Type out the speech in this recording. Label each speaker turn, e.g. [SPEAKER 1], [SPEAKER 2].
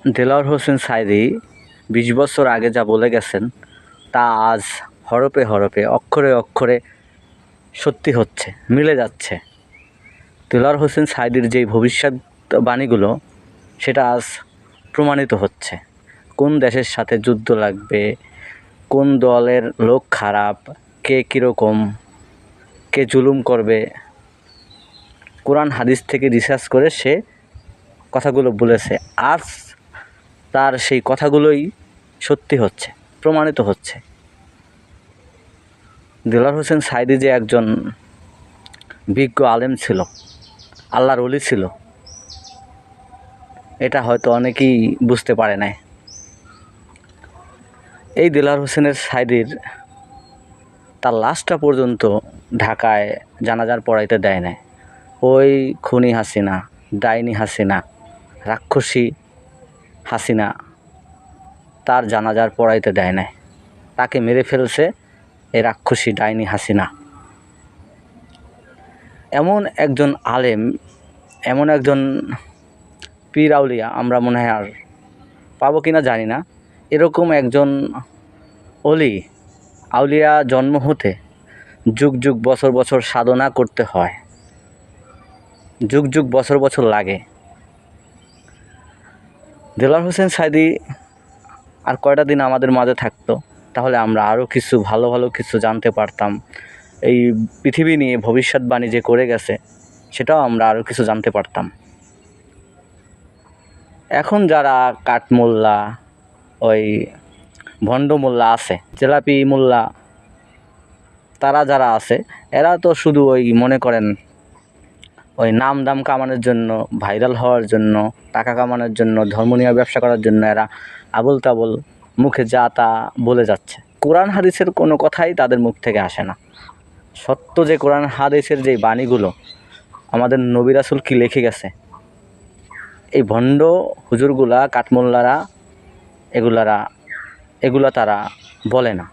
[SPEAKER 1] দেলোয়ার হোসেন সাঈদী ২০ বছর আগে যা বলে গেছেন তা আজ হরপে হরপে অক্ষরে অক্ষরে সত্যি হচ্ছে, মিলে যাচ্ছে। দেলোয়ার হোসেন সাঈদীর যেই ভবিষ্যৎবাণীগুলো সেটা আজ প্রমাণিত হচ্ছে। কোন দেশের সাথে যুদ্ধ লাগবে, কোন দলের লোক খারাপ, কে কীরকম, কে জুলুম করবে, কোরআন হাদিস থেকে রিসার্চ করে সে কথাগুলো বলেছে। আজ তার সেই কথাগুলোই সত্যি হচ্ছে, প্রমাণিত হচ্ছে। দেলোয়ার হোসেন সাঈদী যে একজন বিজ্ঞ আলেম ছিল, আল্লাহর ওলি ছিল, এটা হয়তো অনেকেই বুঝতে পারে নাই। এই দেলোয়ার হোসেনের সাঈদীর তার লাশটা পর্যন্ত ঢাকায় জানাজার পড়াইতে দেয় নাই। ওই খুনি হাসিনা, ডাইনি হাসিনা, রাক্ষসী হাসিনা তার জানাজার পড়াইতে দেয় নাই। তাকে মেরে ফেলছে এই রাক্ষসী ডাইনি হাসিনা। এমন একজন আলেম, এমন একজন পীর আউলিয়া আমরা মনে হয় আর পাবো কিনা জানি না। এরকম একজন অলি আউলিয়া জন্ম হতে যুগ যুগ বছর বছর সাধনা করতে হয়, যুগ যুগ বছর বছর লাগে। দেলোয়ার হোসেন সাঈদী আর কয়টা দিন আমাদের মাঝে থাকতো, তাহলে আমরা আরও কিছু ভালো ভালো কিছু জানতে পারতাম। এই পৃথিবী নিয়ে ভবিষ্যৎবাণী যে করে গেছে সেটাও আমরা আরও কিছু জানতে পারতাম। এখন যারা কাঠমোল্লা, ওই ভণ্ড মোল্লা আছে, জেলাপি মোল্লা, তারা যারা আছে এরা তো শুধু ওই মনে করেন ওই নাম দাম কামানোর জন্য, ভাইরাল হওয়ার জন্য, টাকা কামানোর জন্য, ধর্ম নিয়ে ব্যবসা করার জন্য এরা আবোল তাবোল মুখে যা তা বলে যাচ্ছে। কোরআন হাদিসের কোনো কথাই তাদের মুখ থেকে আসে না। সত্য যে কোরআন হাদিসের যে বাণীগুলো আমাদের নবী রাসূল কি লিখে গেছে, এই ভণ্ড হুজুরগুলা, কাঠমোল্লারা এগুলা তারা বলে না।